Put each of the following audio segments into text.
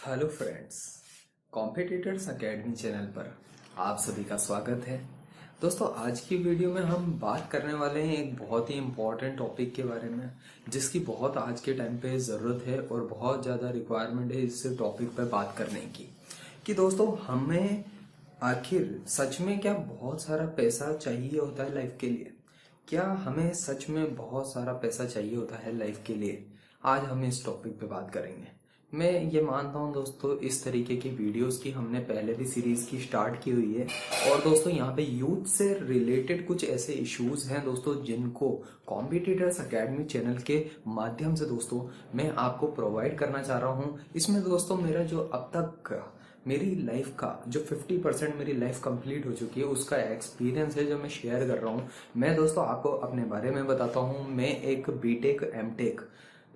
Hello friends, competitors academy channel पर आप सभी का स्वागत है। दोस्तों, आज की वीडियो में हम बात करने वाले हैं एक बहुत ही इम्पोर्टेंट टॉपिक के बारे में, जिसकी बहुत आज के टाइम पे ज़रूरत है और बहुत ज़्यादा रिक्वायरमेंट है इस टॉपिक पर बात करने की। कि दोस्तों, हमें आखिर सच में क्या बहुत सारा पैसा चाहिए होता है लाइफ के लिए? क्या हमें सच में बहुत सारा पैसा चाहिए होता है लाइफ के लिए? आज हम इस टॉपिक पे बात करेंगे। मैं ये मानता हूँ दोस्तों, इस तरीके की वीडियोस की हमने पहले भी सीरीज की स्टार्ट की हुई है। और दोस्तों, यहाँ पे यूथ से रिलेटेड कुछ ऐसे इश्यूज हैं दोस्तों, जिनको कॉम्पिटिटर्स एकेडमी चैनल के माध्यम से दोस्तों मैं आपको प्रोवाइड करना चाह रहा हूँ। इसमें दोस्तों मेरा जो अब तक मेरी लाइफ का जो 50% मेरी लाइफ कंप्लीट हो चुकी है उसका एक्सपीरियंस है जो मैं शेयर कर रहा हूँ। मैं दोस्तों आपको अपने बारे में बताता हूँ। मैं एक बीटेक एमटेक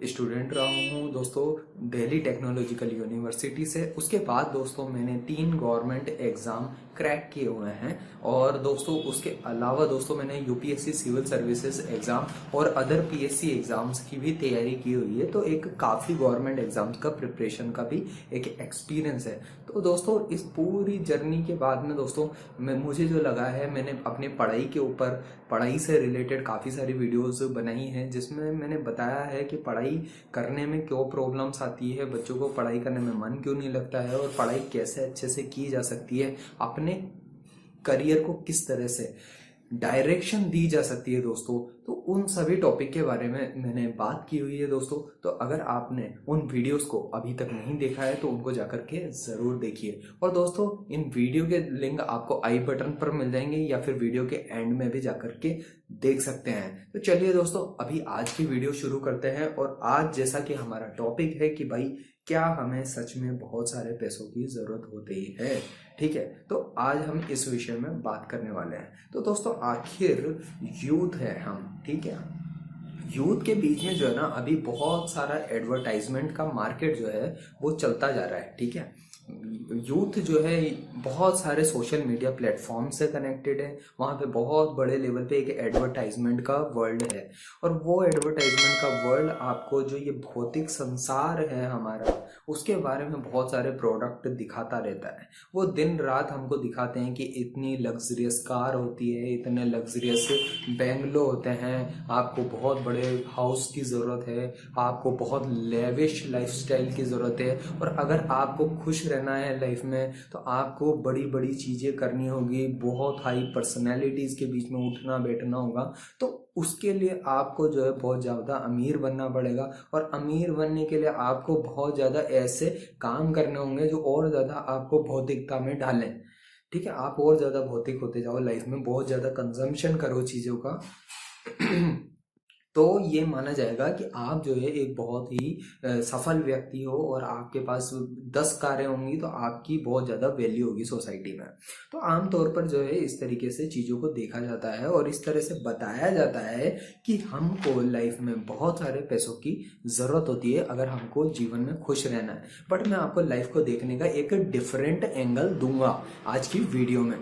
स्टूडेंट रहा हूँ दोस्तों, दिल्ली टेक्नोलॉजिकल यूनिवर्सिटी से। उसके बाद दोस्तों मैंने 3 गवर्नमेंट एग्जाम क्रैक किए हुए हैं। और दोस्तों उसके अलावा दोस्तों मैंने यूपीएससी सिविल सर्विसेज एग्जाम और अदर पीएससी एग्जाम्स की भी तैयारी की हुई है। तो एक काफ़ी गवर्नमेंट एग्जाम्स का प्रिपरेशन का भी एक एक्सपीरियंस है। तो दोस्तों इस पूरी जर्नी के बाद में दोस्तों मुझे जो लगा है, मैंने अपने पढ़ाई के ऊपर, पढ़ाई से रिलेटेड काफ़ी सारी वीडियोस बनाई हैं, जिसमें मैंने बताया है कि पढ़ाई करने में क्यों प्रॉब्लम्स आती है, बच्चों को पढ़ाई करने में मन क्यों नहीं लगता है, और पढ़ाई कैसे अच्छे से की जा सकती है, अपने करियर को किस तरह से डायरेक्शन दी जा सकती है दोस्तों। तो उन सभी टॉपिक के बारे में मैंने बात की हुई है दोस्तों। तो अगर आपने उन वीडियोस को अभी तक नहीं देखा है तो उनको जाकर के ज़रूर देखिए। और दोस्तों इन वीडियो के लिंक आपको आई बटन पर मिल जाएंगे या फिर वीडियो के एंड में भी जाकर के देख सकते हैं। तो चलिए दोस्तों, अभी आज की वीडियो शुरू करते हैं। और आज जैसा कि हमारा टॉपिक है कि भाई क्या हमें सच में बहुत सारे पैसों की ज़रूरत होती है, ठीक है। तो आज हम इस विषय में बात करने वाले हैं। तो दोस्तों आखिर यूथ है हम, ठीक है। यूथ के बीच में जो है ना, अभी बहुत सारा एडवर्टाइजमेंट का मार्केट जो है वो चलता जा रहा है, ठीक है। यूथ जो है बहुत सारे सोशल मीडिया प्लेटफॉर्म से कनेक्टेड है। वहाँ पे बहुत बड़े लेवल पे एक एडवर्टाइजमेंट का वर्ल्ड है। और वो एडवर्टाइजमेंट का वर्ल्ड आपको जो ये भौतिक संसार है हमारा, उसके बारे में बहुत सारे प्रोडक्ट दिखाता रहता है। वो दिन रात हमको दिखाते हैं कि इतनी लग्जरियस कार होती है, इतने लग्जरियस बेंगलो होते हैं, आपको बहुत बड़े हाउस की ज़रूरत है, आपको बहुत लेविश लाइफस्टाइल की ज़रूरत है। और अगर आपको खुश रहना है लाइफ में तो आपको बड़ी बड़ी चीज़ें करनी होगी, बहुत हाई पर्सनैलिटीज़ के बीच में उठना बैठना होगा। तो उसके लिए आपको जो है बहुत ज़्यादा अमीर बनना पड़ेगा। और अमीर बनने के लिए आपको बहुत ज़्यादा ऐसे काम करने होंगे जो और ज़्यादा आपको भौतिकता में डालें, ठीक है। आप और ज़्यादा भौतिक होते जाओ लाइफ में, बहुत ज़्यादा कंजम्पशन करो चीज़ों का तो ये माना जाएगा कि आप जो है एक बहुत ही सफल व्यक्ति हो। और आपके पास 10 कारें होंगी तो आपकी बहुत ज़्यादा वैल्यू होगी सोसाइटी में। तो आमतौर पर जो है इस तरीके से चीज़ों को देखा जाता है और इस तरह से बताया जाता है कि हमको लाइफ में बहुत सारे पैसों की ज़रूरत होती है अगर हमको जीवन में खुश रहना है। बट मैं आपको लाइफ को देखने का एक डिफरेंट एंगल दूंगा आज की वीडियो में।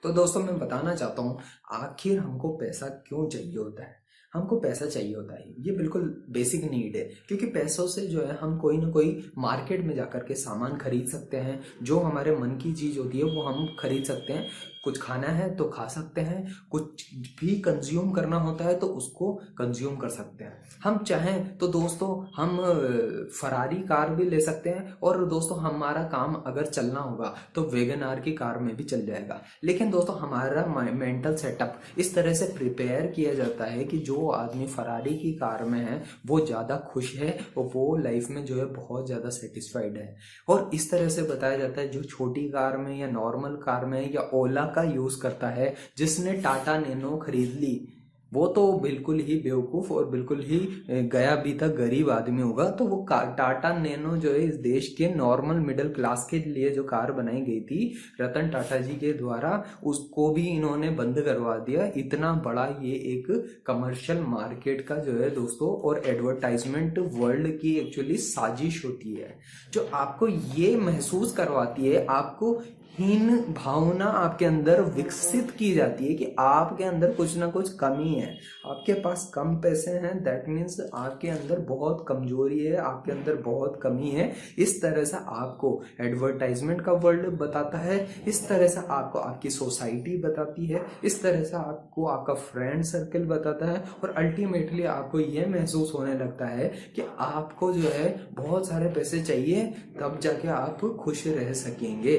तो दोस्तों मैं बताना चाहता हूँ आखिर हमको पैसा क्यों चाहिए होता है। हमको पैसा चाहिए होता है, ये बिल्कुल बेसिक नीड है। क्योंकि पैसों से जो है हम कोई ना कोई मार्केट में जाकर के सामान खरीद सकते हैं। जो हमारे मन की चीज़ होती है वो हम खरीद सकते हैं। कुछ खाना है तो खा सकते हैं, कुछ भी कंज्यूम करना होता है तो उसको कंज्यूम कर सकते हैं। हम चाहें तो दोस्तों हम फरारी कार भी ले सकते हैं। और दोस्तों हमारा काम अगर चलना होगा तो वैगन आर की कार में भी चल जाएगा। लेकिन दोस्तों हमारा मेंटल सेटअप इस तरह से प्रिपेयर किया जाता है कि जो आदमी फरारी की कार में है वो ज़्यादा खुश है और वो लाइफ में जो है बहुत ज़्यादा सेटिस्फाइड है। और इस तरह से बताया जाता है जो छोटी कार में या नॉर्मल कार में या ओला का यूज़ करता है, जिसने टाटा नैनो खरीद ली, वो तो बिल्कुल ही बेवकूफ़ और बिल्कुल ही गया भी था गरीब आदमी होगा। तो वो टाटा नैनो जो है इस देश के नॉर्मल मिडिल क्लास के लिए जो कार बनाई गई थी रतन टाटा जी के द्वारा, उसको भी इन्होंने बंद करवा दिया। इतना बड़ा ये एक कमर्शियल मार्केट का जो है दोस्तों और एडवर्टाइजमेंट वर्ल्ड की एक्चुअली साजिश होती है, जो आपको ये महसूस करवाती है, आपको हीन भावना आपके अंदर विकसित की जाती है कि आपके अंदर कुछ ना कुछ कमी है, आपके पास कम पैसे हैं, दैट मीन्स आपके अंदर बहुत कमजोरी है, आपके अंदर बहुत कमी है। इस तरह से आपको एडवर्टाइजमेंट का वर्ल्ड बताता है, इस तरह से आपको आपकी सोसाइटी बताती है, इस तरह से आपको आपका फ्रेंड सर्कल बताता है, और अल्टीमेटली आपको यह महसूस होने लगता है कि आपको जो है बहुत सारे पैसे चाहिए, तब जाके आप खुश रह सकेंगे।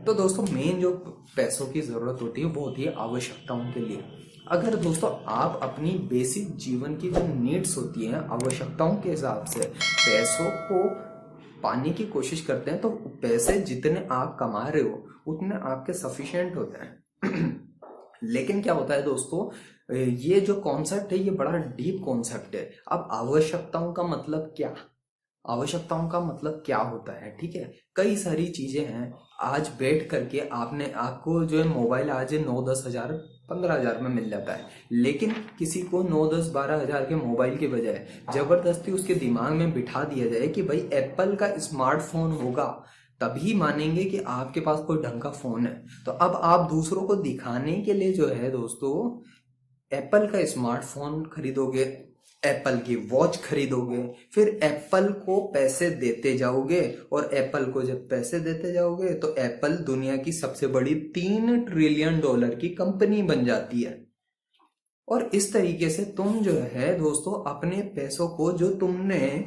तो दोस्तों मेन जो पैसों की जरूरत होती है वो होती है आवश्यकताओं के लिए। अगर दोस्तों आप अपनी बेसिक जीवन की जो नीड्स होती हैं आवश्यकताओं के हिसाब से पैसों को पाने की कोशिश करते हैं, तो पैसे जितने आप कमा रहे हो उतने आपके सफिशिएंट होते हैं। लेकिन क्या होता है दोस्तों, ये जो कॉन्सेप्ट है ये बड़ा डीप कॉन्सेप्ट है। अब आवश्यकताओं का मतलब क्या, आवश्यकताओं का मतलब क्या होता है, ठीक है। कई सारी चीजें हैं। आज बैठ करके आपको जो है मोबाइल आज 9-10 हज़ार 15 हज़ार में मिल जाता है, लेकिन किसी को 9-10-12 हज़ार के मोबाइल के बजाय जबरदस्ती उसके दिमाग में बिठा दिया जाए कि भाई एप्पल का स्मार्टफोन होगा, तभी मानेंगे कि आपके पास कोई ढंग का फोन है। तो अब आप दूसरों को दिखाने के लिए जो है दोस्तों एप्पल का स्मार्टफोन खरीदोगे, एप्पल की वॉच खरीदोगे, फिर एप्पल को पैसे देते जाओगे, और एप्पल को जब पैसे देते जाओगे तो एप्पल दुनिया की सबसे बड़ी $3 ट्रिलियन की कंपनी बन जाती है। और इस तरीके से तुम जो है दोस्तों अपने पैसों को, जो तुमने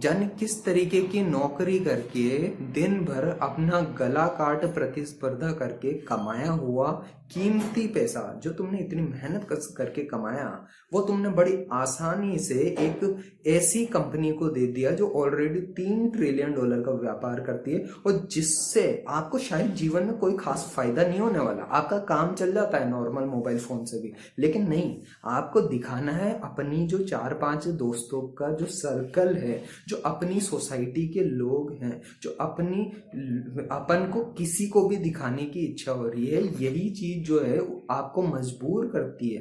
जाने किस तरीके की नौकरी करके दिन भर अपना गला काट प्रतिस्पर्धा करके कमाया हुआ कीमती पैसा, जो तुमने इतनी मेहनत करके कमाया, वो तुमने बड़ी आसानी से एक ऐसी कंपनी को दे दिया जो ऑलरेडी $3 ट्रिलियन का व्यापार करती है, और जिससे आपको शायद जीवन में कोई खास फायदा नहीं होने वाला। आपका काम चल जाता है नॉर्मल मोबाइल फोन से भी, लेकिन नहीं, आपको दिखाना है अपनी जो 4-5 दोस्तों का जो सर्कल है, जो अपनी सोसाइटी के लोग हैं, जो अपन को किसी को भी दिखाने की इच्छा हो रही है। यही चीज जो है आपको मजबूर करती है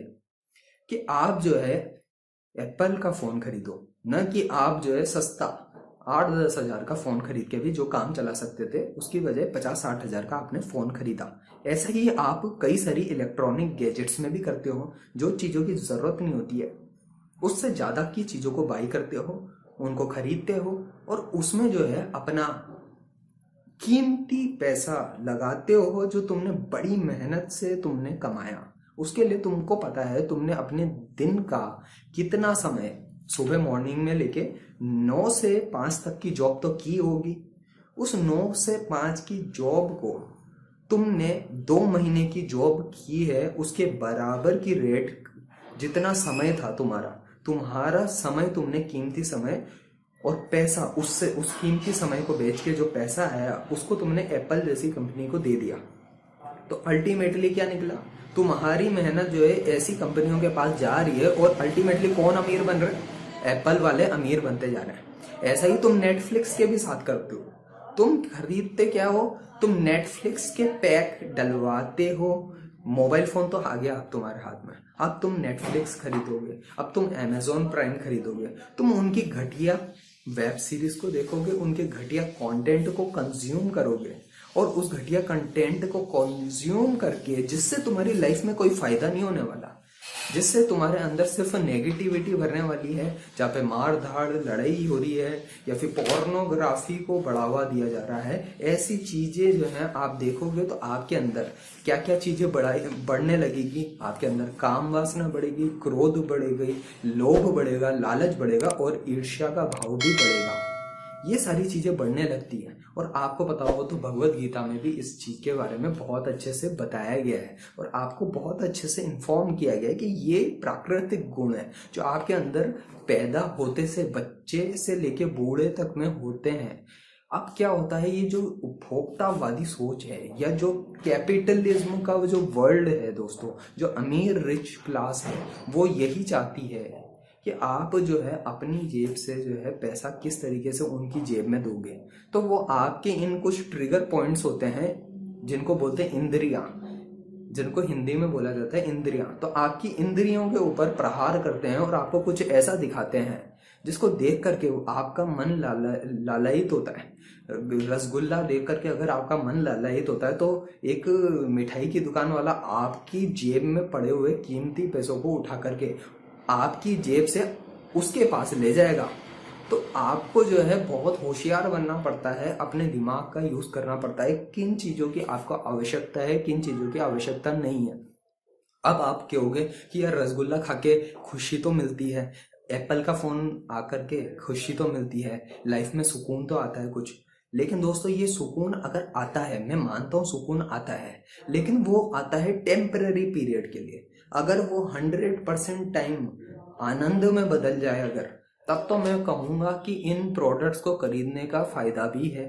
कि आप जो है एप्पल का फोन खरीदो, न कि आप जो है सस्ता 8-10 हज़ार का फोन खरीद के भी जो काम चला सकते थे उसकी बजाय 50-60 हज़ार का आपने फोन खरीदा। ऐसा ही आप कई सारी इलेक्ट्रॉनिक गैजेट्स में भी करते हो, जो चीजों की जरूरत नहीं होती है उससे ज्यादा की चीजों को बाई करते हो, उनको खरीदते हो, और उसमें जो है अपना कीमती पैसा लगाते हो जो तुमने बड़ी मेहनत से तुमने कमाया। उसके लिए तुमको पता है तुमने अपने दिन का कितना समय, सुबह मॉर्निंग में लेके 9 से 5 तक की जॉब तो की होगी, उस 9 से 5 की जॉब को तुमने 2 महीने की जॉब की है, उसके बराबर की रेट जितना समय था तुम्हारा समय, तुमने कीमती समय और पैसा, उससे उस कीमती समय को बेच के जो पैसा आया उसको तुमने एप्पल जैसी कंपनी को दे दिया। तो अल्टीमेटली क्या निकला, तुम्हारी मेहनत जो है ऐसी कंपनियों के पास जा रही है, और अल्टीमेटली कौन अमीर बन रहे हैं, एप्पल वाले अमीर बनते जा रहे हैं। ऐसा ही तुम नेटफ्लिक्स के भी साथ करते हो। तुम खरीदते क्या हो, तुम नेटफ्लिक्स के पैक डलवाते हो। मोबाइल फोन तो आ गया अब तुम्हारे हाथ में, अब तुम नेटफ्लिक्स खरीदोगे, अब तुम अमेजोन प्राइम खरीदोगे, तुम उनकी घटिया वेब सीरीज को देखोगे, उनके घटिया कंटेंट को कंज्यूम करोगे, और उस घटिया कंटेंट को कंज्यूम करके जिससे तुम्हारी लाइफ में कोई फायदा नहीं होने वाला, जिससे तुम्हारे अंदर सिर्फ नेगेटिविटी भरने वाली है, जहाँ पे मार धाड़ लड़ाई हो रही है या फिर पोर्नोग्राफी को बढ़ावा दिया जा रहा है, ऐसी चीजें जो है आप देखोगे तो आपके अंदर क्या क्या चीजें बढ़ने लगेगी। आपके अंदर काम वासना बढ़ेगी, क्रोध बढ़ेगी, लोभ बढ़ेगा, लालच बढ़ेगा, और ईर्ष्या का भाव भी बढ़ेगा। ये सारी चीजें बढ़ने लगती हैं। और आपको पता हो तो भगवत गीता में भी इस चीज के बारे में बहुत अच्छे से बताया गया है, और आपको बहुत अच्छे से इन्फॉर्म किया गया है कि ये प्राकृतिक गुण है जो आपके अंदर पैदा होते से, बच्चे से लेके बूढ़े तक में होते हैं। अब क्या होता है, ये जो उपभोक्तावादी सोच है, या जो कैपिटलिज्म का जो वर्ल्ड है दोस्तों, जो अमीर रिच क्लास है, वो यही चाहती है कि आप जो है अपनी जेब से जो है पैसा किस तरीके से उनकी जेब में दोगे। तो वो आपके इन कुछ ट्रिगर पॉइंट्स होते हैं जिनको बोलते हैं इंद्रियां, जिनको हिंदी में बोला जाता है इंद्रियां। तो आपकी इंद्रियों के ऊपर प्रहार करते हैं और आपको कुछ ऐसा दिखाते हैं जिसको देख करके आपका मन लालायित होता है। रसगुल्ला देख करके अगर आपका मन लालायित होता है तो एक मिठाई की दुकान वाला आपकी जेब में पड़े हुए कीमती पैसों को उठा करके आपकी जेब से उसके पास ले जाएगा। तो आपको जो है बहुत होशियार बनना पड़ता है, अपने दिमाग का यूज करना पड़ता है, किन चीजों की आपको आवश्यकता है, किन चीजों की आवश्यकता नहीं है। अब आप कहोगे कि यार रसगुल्ला खा के खुशी तो मिलती है, एप्पल का फोन आकर के खुशी तो मिलती है, लाइफ में सुकून तो आता है कुछ। लेकिन दोस्तों ये सुकून अगर आता है, मैं मानता हूँ सुकून आता है, लेकिन वो आता है टेम्पररी पीरियड के लिए। अगर वो 100% टाइम आनंद में बदल जाए अगर, तब तो मैं कहूँगा कि इन प्रोडक्ट्स को खरीदने का फायदा भी है।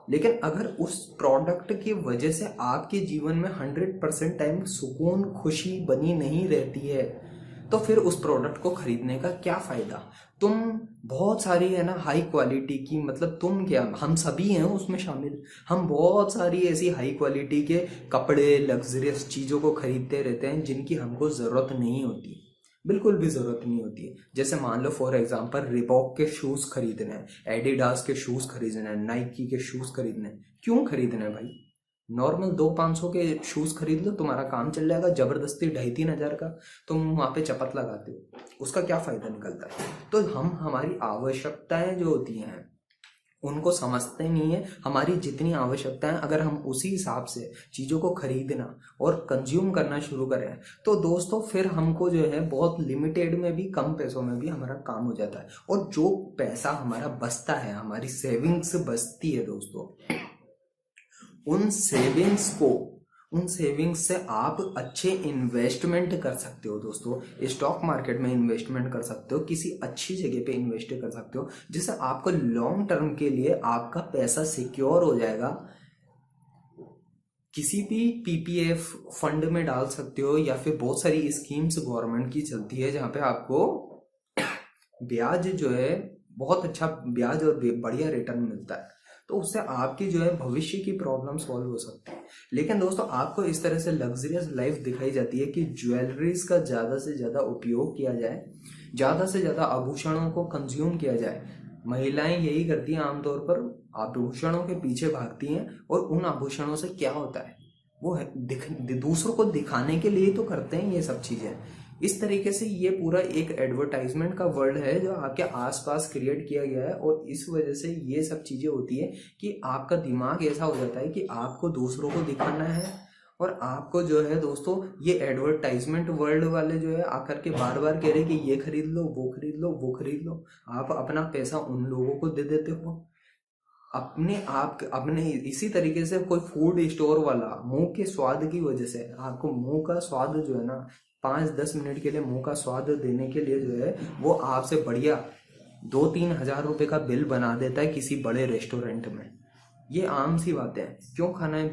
लेकिन अगर उस प्रोडक्ट की वजह से आपके जीवन में 100% टाइम सुकून खुशी बनी नहीं रहती है, तो फिर उस प्रोडक्ट को खरीदने का क्या फायदा। तुम बहुत सारी है ना हाई क्वालिटी की, मतलब तुम क्या, हम सभी हैं उसमें शामिल, हम बहुत सारी ऐसी हाई क्वालिटी के कपड़े लग्जरियस चीज़ों को खरीदते रहते हैं जिनकी हमको ज़रूरत नहीं होती, बिल्कुल भी ज़रूरत नहीं होती है। जैसे मान लो फॉर एग्जांपल रिबॉक के शूज़ खरीदने हैं, एडिडास के शूज़ खरीदने हैं, नाइकी के शूज़ खरीदने हैं। क्यों खरीदने हैं भाई? नॉर्मल 200-500 के शूज़ खरीद लो, तुम्हारा काम चल जाएगा। जबरदस्ती 2,500-3,000 का तुम वहाँ पे चपत लगाते हो, उसका क्या फ़ायदा निकलता है? तो हम हमारी आवश्यकताएं जो होती हैं उनको समझते नहीं है। हमारी जितनी आवश्यकताएं अगर हम उसी हिसाब से चीज़ों को खरीदना और कंज्यूम करना शुरू करें, तो दोस्तों फिर हमको जो है बहुत लिमिटेड में भी, कम पैसों में भी हमारा काम हो जाता है। और जो पैसा हमारा बचता है, हमारी सेविंग्स बचती है दोस्तों, उन सेविंग्स से आप अच्छे इन्वेस्टमेंट कर सकते हो दोस्तों। स्टॉक मार्केट में इन्वेस्टमेंट कर सकते हो, किसी अच्छी जगह पे इन्वेस्ट कर सकते हो, जिससे आपको लॉन्ग टर्म के लिए आपका पैसा सिक्योर हो जाएगा। किसी भी पीपीएफ फंड में डाल सकते हो, या फिर बहुत सारी स्कीम्स गवर्नमेंट की चलती है जहां पे आपको ब्याज जो है बहुत अच्छा ब्याज और बढ़िया रिटर्न मिलता है। तो उससे आपकी जो है भविष्य की प्रॉब्लम सॉल्व हो सकती है। लेकिन दोस्तों आपको इस तरह से लग्जरियस लाइफ दिखाई जाती है कि ज्वेलरीज का ज़्यादा से ज़्यादा उपयोग किया जाए, ज़्यादा से ज़्यादा आभूषणों को कंज्यूम किया जाए। महिलाएं यही करती हैं आमतौर पर, आभूषणों के पीछे भागती हैं, और उन आभूषणों से क्या होता है, वो दूसरों को दिखाने के लिए तो करते हैं ये सब चीज़ें। इस तरीके से ये पूरा एक एडवर्टाइजमेंट का वर्ल्ड है जो आपके आसपास क्रिएट किया गया है, और इस वजह से ये सब चीजें होती है कि आपका दिमाग ऐसा हो जाता है कि आपको दूसरों को दिखाना है। और आपको जो है दोस्तों ये एडवर्टाइजमेंट वर्ल्ड वाले जो है आकर के बार बार कह रहे कि ये खरीद लो, वो खरीद लो, वो खरीद लो। आप अपना पैसा उन लोगों को दे देते हो अपने इसी तरीके से कोई फूड स्टोर वाला मुंह के स्वाद की वजह से आपको मुंह का स्वाद जो है ना 5-10 मिनट के लिए मुंह का स्वाद देने के लिए जो है वो आपसे बढ़िया 2-3 हजार रुपए का बिल बना देता है किसी बड़े रेस्टोरेंट में। ये आम सी बातें हैं। क्यों खाना है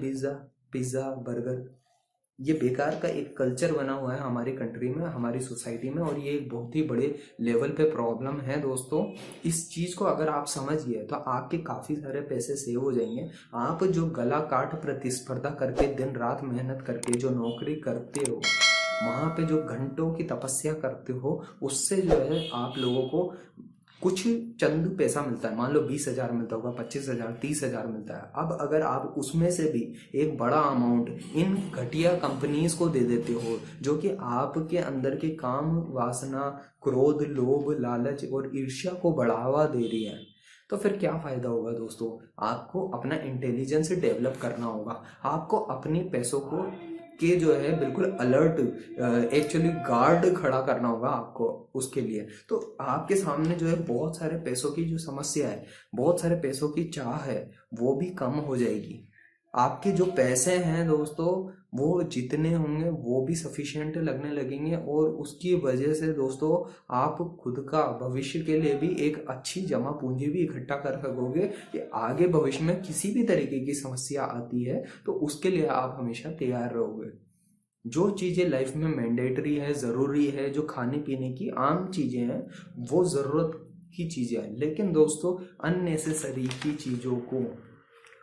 पिज्जा बर्गर? ये बेकार का एक कल्चर बना हुआ है हमारी कंट्री में, हमारी सोसाइटी में, और ये एक बहुत ही बड़े लेवल पे प्रॉब्लम है दोस्तों। इस चीज को अगर आप समझिए तो आपके काफी सारे पैसे सेव हो जाएंगे। आप जो गला काट प्रतिस्पर्धा करके दिन रात मेहनत करके जो नौकरी करते हो, वहां पे जो घंटों की तपस्या करते हो, उससे जो है आप लोगों को कुछ चंद पैसा मिलता है। मान लो 20,000 मिलता होगा, 25,000, 30,000 मिलता है। अब अगर आप उसमें से भी एक बड़ा अमाउंट इन घटिया कंपनीज को दे देते हो जो कि आपके अंदर के काम वासना, क्रोध, लोभ, लालच और ईर्ष्या को बढ़ावा दे रही है, तो फिर क्या फायदा होगा दोस्तों? आपको अपना इंटेलिजेंस डेवलप करना होगा। आपको अपने पैसों को के जो है बिल्कुल अलर्ट, एक्चुअली गार्ड खड़ा करना होगा आपको उसके लिए। तो आपके सामने जो है बहुत सारे पैसों की जो समस्या है, बहुत सारे पैसों की चाह है, वो भी कम हो जाएगी। आपके जो पैसे हैं दोस्तों वो जितने होंगे वो भी सफिशिएंट लगने लगेंगे, और उसकी वजह से दोस्तों आप खुद का भविष्य के लिए भी एक अच्छी जमा पूंजी भी इकट्ठा कर सकोगे कि आगे भविष्य में किसी भी तरीके की समस्या आती है तो उसके लिए आप हमेशा तैयार रहोगे। जो चीजें लाइफ में मैंडेटरी है, जरूरी है, जो खाने पीने की आम चीजें हैं, वो जरूरत की चीजें हैं। लेकिन दोस्तों अननेसेसरी की चीजों को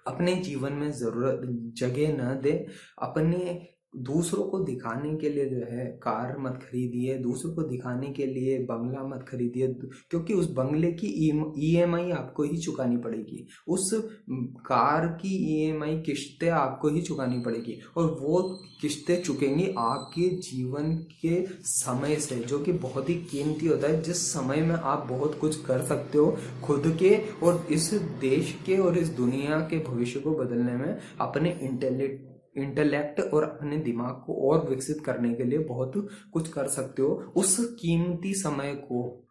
अपने जीवन में जरूरत जगह न दे। अपने दूसरों को दिखाने के लिए जो है कार मत खरीदिए, दूसरों को दिखाने के लिए बंगला मत खरीदिए, क्योंकि उस बंगले की ईएमआई आपको ही चुकानी पड़ेगी, उस कार की ईएमआई किस्तें आपको ही चुकानी पड़ेगी, और वो किस्तें चुकेंगी आपके जीवन के समय से, जो कि बहुत ही कीमती होता है, जिस समय में आप बहुत कुछ कर सकते हो खुद के और इस देश के और इस दुनिया के भविष्य को बदलने में। अपने इंटेलेक्ट और अपने दिमाग को और विकसित करने के लिए बहुत कुछ कर सकते हो। उस कीमती समय को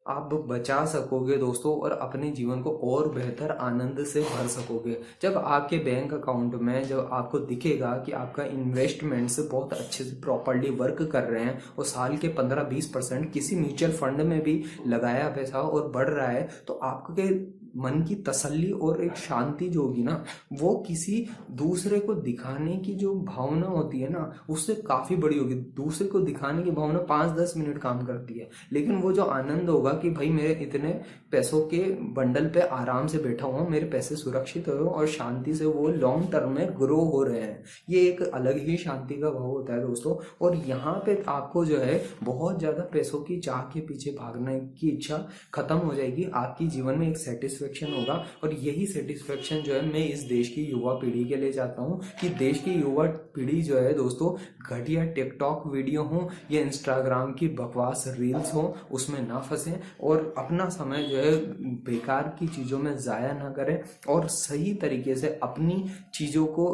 आप बचा सकोगे दोस्तों, और अपने जीवन को और बेहतर आनंद से भर सकोगे। जब आपके बैंक अकाउंट में जब आपको दिखेगा कि आपका इन्वेस्टमेंट्स बहुत अच्छे से प्रॉपरली वर्क कर रहे हैं और साल के 15-20% किसी म्यूचुअल फंड में भी लगाया पैसा और बढ़ रहा है, तो आपके मन की तसल्ली और एक शांति जो होगी ना, वो किसी दूसरे को दिखाने की जो भावना होती है ना, उससे काफ़ी बड़ी होगी। दूसरे को दिखाने की भावना 5-10 मिनट काम करती है, लेकिन वो जो आनंद होगा कि भाई मेरे इतने पैसों के बंडल पे आराम से बैठा हुआ, मेरे पैसे सुरक्षित हो और शांति से वो लॉन्ग टर्म में ग्रो हो रहे हैं, ये एक अलग ही शांति का भाव होता है दोस्तों। और यहाँ पे आपको जो है बहुत ज़्यादा पैसों की चाह के पीछे भागने की इच्छा खत्म हो जाएगी, आपकी जीवन में एक सेटिस्फेक्शन होगा। और यही सेटिस्फेक्शन जो है मैं इस देश की युवा पीढ़ी के लिए चाहता हूँ कि देश की युवा पीढ़ी जो है दोस्तों, घटिया टिकटॉक वीडियो हो या इंस्टाग्राम की बकवास रील्स हो, उसमें ना फंसें और अपना समय जो है बेकार की चीज़ों में ज़ाया ना करें, और सही तरीके से अपनी चीज़ों को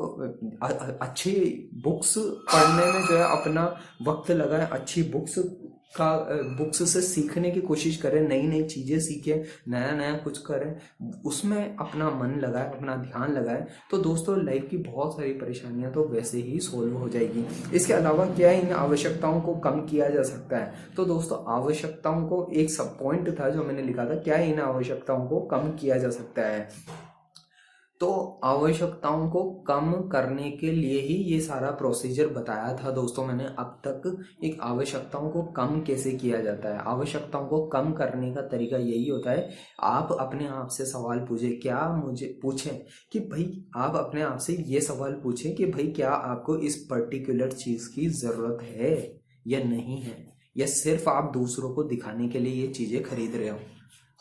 अच्छी बुक्स पढ़ने में जो है अपना वक्त लगाएं, अच्छी बुक्स से सीखने की कोशिश करें, नई नई चीज़ें सीखें, नया नया कुछ करें, उसमें अपना मन लगाएं, अपना ध्यान लगाएं, तो दोस्तों लाइफ की बहुत सारी परेशानियां तो वैसे ही सोल्व हो जाएगी। इसके अलावा क्या इन आवश्यकताओं को कम किया जा सकता है? तो दोस्तों आवश्यकताओं को, एक सब पॉइंट था जो मैंने लिखा था, क्या इन आवश्यकताओं को कम किया जा सकता है? तो आवश्यकताओं को कम करने के लिए ही ये सारा प्रोसीजर बताया था दोस्तों मैंने अब तक। एक आवश्यकताओं को कम कैसे किया जाता है, आवश्यकताओं को कम करने का तरीका यही होता है, आप अपने आप से सवाल पूछें, क्या मुझे पूछें कि भाई, आप अपने आप से ये सवाल पूछें कि भाई क्या आपको इस पर्टिकुलर चीज़ की ज़रूरत है या नहीं है, या सिर्फ आप दूसरों को दिखाने के लिए ये चीज़ें खरीद रहे हो।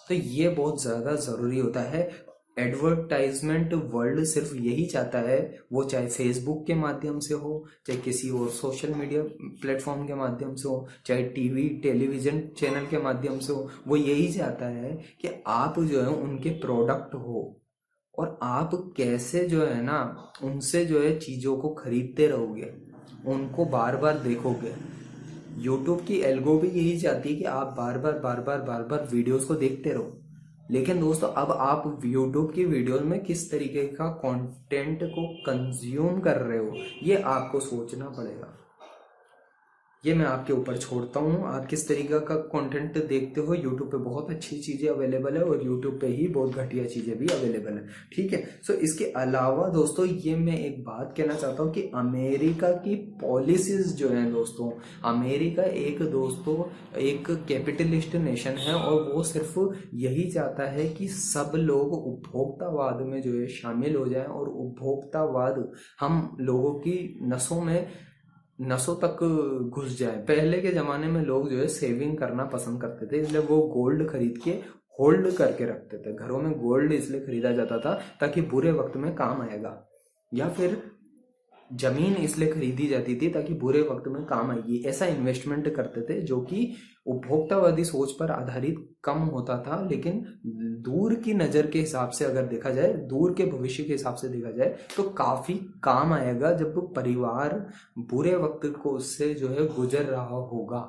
तो ये बहुत ज़्यादा ज़रूरी होता है। एडवर्टाइजमेंट वर्ल्ड सिर्फ यही चाहता है, वो चाहे फेसबुक के माध्यम से हो, चाहे किसी और सोशल मीडिया प्लेटफॉर्म के माध्यम से हो, चाहे टीवी टेलीविज़न चैनल के माध्यम से हो, वो यही चाहता है कि आप जो है उनके प्रोडक्ट हो, और आप कैसे जो है ना उनसे जो है चीज़ों को खरीदते रहोगे, उनको बार बार देखोगे। यूट्यूब की एल्गो भी यही चाहती है कि आप बार बार वीडियोस को देखते रहो। लेकिन दोस्तों अब आप यूट्यूब की वीडियोस में किस तरीके का कंटेंट को कंज्यूम कर रहे हो, ये आपको सोचना पड़ेगा। ये मैं आपके ऊपर छोड़ता हूँ, आप किस तरीके का कंटेंट देखते हो। यूट्यूब पे बहुत अच्छी चीज़ें अवेलेबल है और यूट्यूब पे ही बहुत घटिया चीज़ें भी अवेलेबल है, ठीक है। सो इसके अलावा दोस्तों ये मैं एक बात कहना चाहता हूँ कि अमेरिका की पॉलिसीज जो हैं दोस्तों, अमेरिका एक कैपिटलिस्ट नेशन है, और वो सिर्फ यही चाहता है कि सब लोग उपभोक्तावाद में जो है शामिल हो जाएं, और उपभोक्तावाद हम लोगों की नसों तक घुस जाए। पहले के ज़माने में लोग जो है सेविंग करना पसंद करते थे, इसलिए वो गोल्ड खरीद के होल्ड करके रखते थे। घरों में गोल्ड इसलिए खरीदा जाता था ताकि बुरे वक्त में काम आएगा, या फिर जमीन इसलिए खरीदी जाती थी ताकि बुरे वक्त में काम आएगी। ऐसा इन्वेस्टमेंट करते थे जो कि उपभोक्तावादी सोच पर आधारित कम होता था, लेकिन दूर की नज़र के हिसाब से अगर देखा जाए, दूर के भविष्य के हिसाब से देखा जाए, तो काफ़ी काम आएगा जब परिवार बुरे वक्त को उससे जो है गुजर रहा होगा।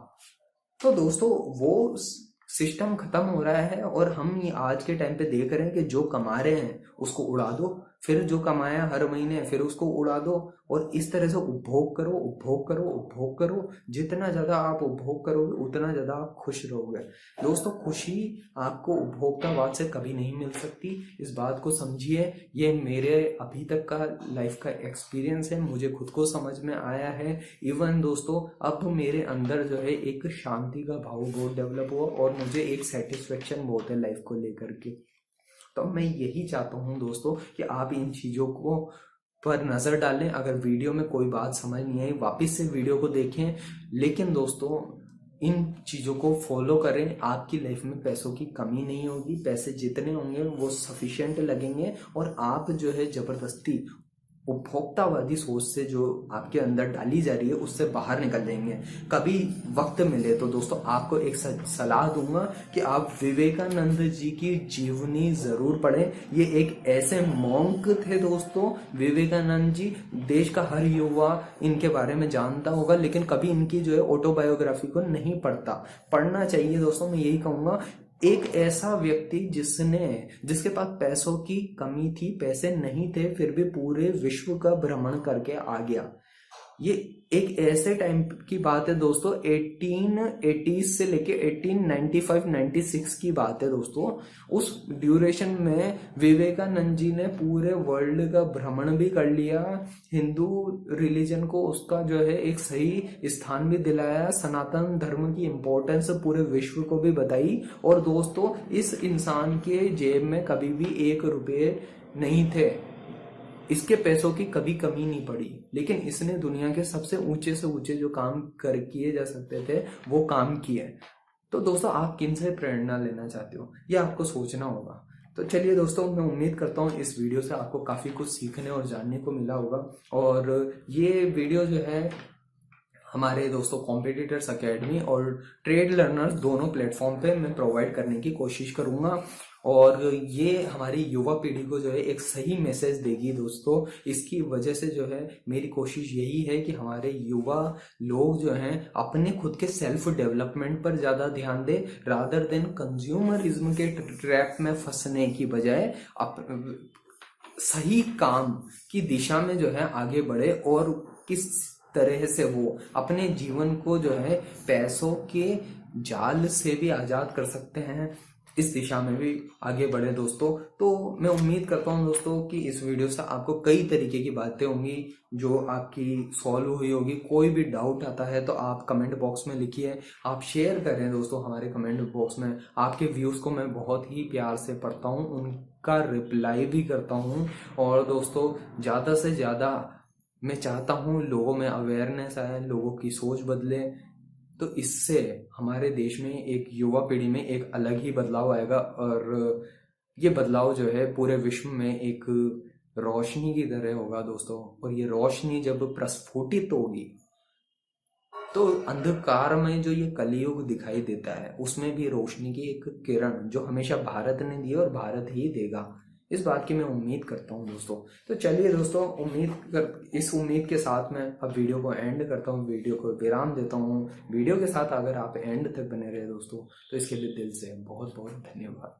तो दोस्तों वो सिस्टम खत्म हो रहा है, और हम ये आज के टाइम पे देख रहे हैं कि जो कमा रहे हैं उसको उड़ा दो, फिर जो कमाया हर महीने फिर उसको उड़ा दो, और इस तरह से उपभोग करो उपभोग करो उपभोग करो। जितना ज़्यादा आप उपभोग करोगे उतना ज़्यादा आप खुश रहोगे। दोस्तों खुशी आपको उपभोक्तावाद से कभी नहीं मिल सकती, इस बात को समझिए। ये मेरे अभी तक का लाइफ का एक्सपीरियंस है, मुझे खुद को समझ में आया है। इवन दोस्तों अब मेरे अंदर जो है एक शांति का भाव बहुत डेवलप हुआ, और मुझे एक सेटिस्फेक्शन बहुत है लाइफ को लेकर के। तो मैं यही चाहता हूँ दोस्तों कि आप इन चीज़ों को पर नजर डालें। अगर वीडियो में कोई बात समझ नहीं आई वापस से वीडियो को देखें, लेकिन दोस्तों इन चीजों को फॉलो करें। आपकी लाइफ में पैसों की कमी नहीं होगी, पैसे जितने होंगे वो सफिशिएंट लगेंगे और आप जो है जबरदस्ती उपभोक्तावादी सोच से जो आपके अंदर डाली जा रही है उससे बाहर निकल जाएंगे। कभी वक्त मिले तो दोस्तों आपको एक सलाह दूंगा कि आप विवेकानंद जी की जीवनी जरूर पढ़ें। ये एक ऐसे मॉन्क थे दोस्तों, विवेकानंद जी। देश का हर युवा इनके बारे में जानता होगा, लेकिन कभी इनकी जो है ऑटोबायोग्राफी को नहीं पढ़ना चाहिए दोस्तों। मैं यही कहूंगा, एक ऐसा व्यक्ति जिसके पास पैसों की कमी थी, पैसे नहीं थे, फिर भी पूरे विश्व का भ्रमण करके आ गया। ये एक ऐसे टाइम की बात है दोस्तों, 1880 से लेके 1895-96 की बात है दोस्तों। उस ड्यूरेशन में विवेकानंद जी ने पूरे वर्ल्ड का भ्रमण भी कर लिया, हिंदू रिलीजन को उसका जो है एक सही स्थान भी दिलाया, सनातन धर्म की इम्पोर्टेंस पूरे विश्व को भी बताई। और दोस्तों इस इंसान के जेब में कभी भी 1 रुपये नहीं थे, इसके पैसों की कभी कमी नहीं पड़ी, लेकिन इसने दुनिया के सबसे ऊंचे से ऊंचे जो काम किए जा सकते थे वो काम किए। तो दोस्तों आप किन से प्रेरणा लेना चाहते हो ये आपको सोचना होगा। तो चलिए दोस्तों, मैं उम्मीद करता हूँ इस वीडियो से आपको काफी कुछ सीखने और जानने को मिला होगा। और ये वीडियो जो है हमारे दोस्तों कॉम्पिटिटर्स अकेडमी और ट्रेड लर्नर्स दोनों प्लेटफॉर्म पे मैं प्रोवाइड करने की कोशिश करूंगा। और ये हमारी युवा पीढ़ी को जो है एक सही मैसेज देगी दोस्तों। इसकी वजह से जो है मेरी कोशिश यही है कि हमारे युवा लोग जो हैं अपने खुद के सेल्फ डेवलपमेंट पर ज़्यादा ध्यान दें, रादर देन कंज्यूमरिज्म के ट्रैप में फंसने की बजाय सही काम की दिशा में जो है आगे बढ़े और किस तरह से वो अपने जीवन को जो है पैसों के जाल से भी आजाद कर सकते हैं, इस दिशा में भी आगे बढ़े दोस्तों। तो मैं उम्मीद करता हूं दोस्तों कि इस वीडियो से आपको कई तरीके की बातें होंगी जो आपकी सॉल्व हुई होगी। कोई भी डाउट आता है तो आप कमेंट बॉक्स में लिखिए, आप शेयर करें दोस्तों हमारे कमेंट बॉक्स में। आपके व्यूज़ को मैं बहुत ही प्यार से पढ़ता हूँ, उनका रिप्लाई भी करता हूँ। और दोस्तों ज़्यादा से ज़्यादा मैं चाहता हूँ लोगों में अवेयरनेस आए, लोगों की सोच बदले। तो इससे हमारे देश में एक युवा पीढ़ी में एक अलग ही बदलाव आएगा और ये बदलाव जो है पूरे विश्व में एक रोशनी की तरह होगा दोस्तों। और ये रोशनी जब प्रस्फुटित होगी तो अंधकार में जो ये कलियुग दिखाई देता है उसमें भी रोशनी की एक किरण जो हमेशा भारत ने दी और भारत ही देगा, इस बात की मैं उम्मीद करता हूं दोस्तों। तो चलिए दोस्तों, इस उम्मीद के साथ मैं अब वीडियो को एंड करता हूं, वीडियो को विराम देता हूं। वीडियो के साथ अगर आप एंड तक बने रहे दोस्तों तो इसके लिए दिल से बहुत बहुत धन्यवाद।